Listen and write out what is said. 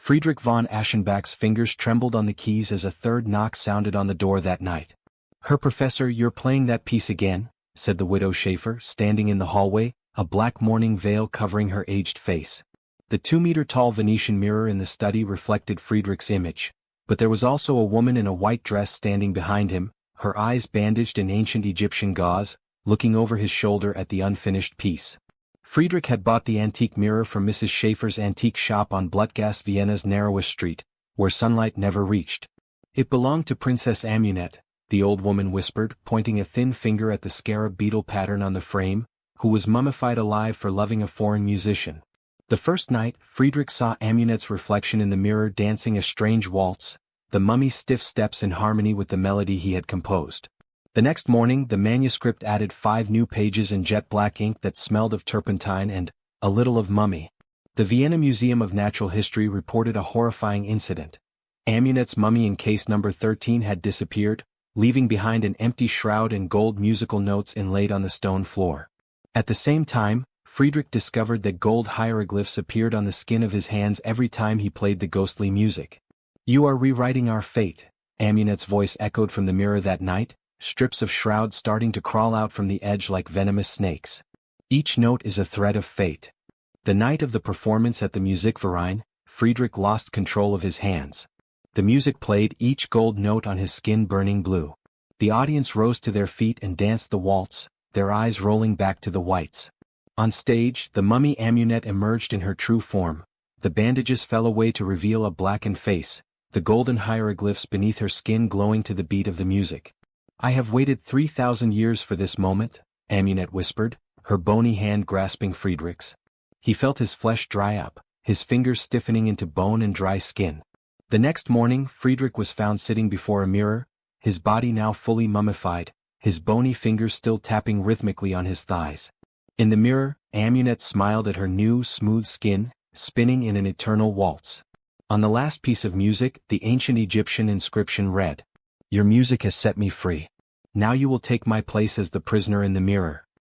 Friedrich von Aschenbach's fingers trembled on the keys as a third knock sounded on the door that night. "Herr Professor, you're playing that piece again," said the widow Schaefer, standing in the hallway, a black mourning veil covering her aged face. The 2-meter-tall Venetian mirror in the study reflected Friedrich's image, but there was also a woman in a white dress standing behind him, her eyes bandaged in ancient Egyptian gauze, looking over his shoulder at the unfinished piece. Friedrich had bought the antique mirror from Mrs. Schaefer's antique shop on Blutgasse, Vienna's narrowest street, where sunlight never reached. "It belonged to Princess Amunet," the old woman whispered, pointing a thin finger at the scarab beetle pattern on the frame, "who was mummified alive for loving a foreign musician." The first night, Friedrich saw Amunet's reflection in the mirror dancing a strange waltz, the mummy's stiff steps in harmony with the melody he had composed. The next morning the manuscript added 5 new pages in jet-black ink that smelled of turpentine and a little of mummy. The Vienna Museum of Natural History reported a horrifying incident. Amunet's mummy in case number 13 had disappeared, leaving behind an empty shroud and gold musical notes inlaid on the stone floor. At the same time, Friedrich discovered that gold hieroglyphs appeared on the skin of his hands every time he played the ghostly music. "You are rewriting our fate," Amunet's voice echoed from the mirror that night, strips of shroud starting to crawl out from the edge like venomous snakes. "Each note is a thread of fate." The night of the performance at the Musikverein, Friedrich lost control of his hands. The music played, each gold note on his skin burning blue. The audience rose to their feet and danced the waltz, their eyes rolling back to the whites. On stage, the mummy Amunet emerged in her true form. The bandages fell away to reveal a blackened face, the golden hieroglyphs beneath her skin glowing to the beat of the music. "I have waited 3,000 years for this moment," Amunet whispered, her bony hand grasping Friedrich's. He felt his flesh dry up, his fingers stiffening into bone and dry skin. The next morning, Friedrich was found sitting before a mirror, his body now fully mummified, his bony fingers still tapping rhythmically on his thighs. In the mirror, Amunet smiled at her new, smooth skin, spinning in an eternal waltz. On the last piece of music, the ancient Egyptian inscription read, "Your music has set me free. Now you will take my place as the prisoner in the mirror."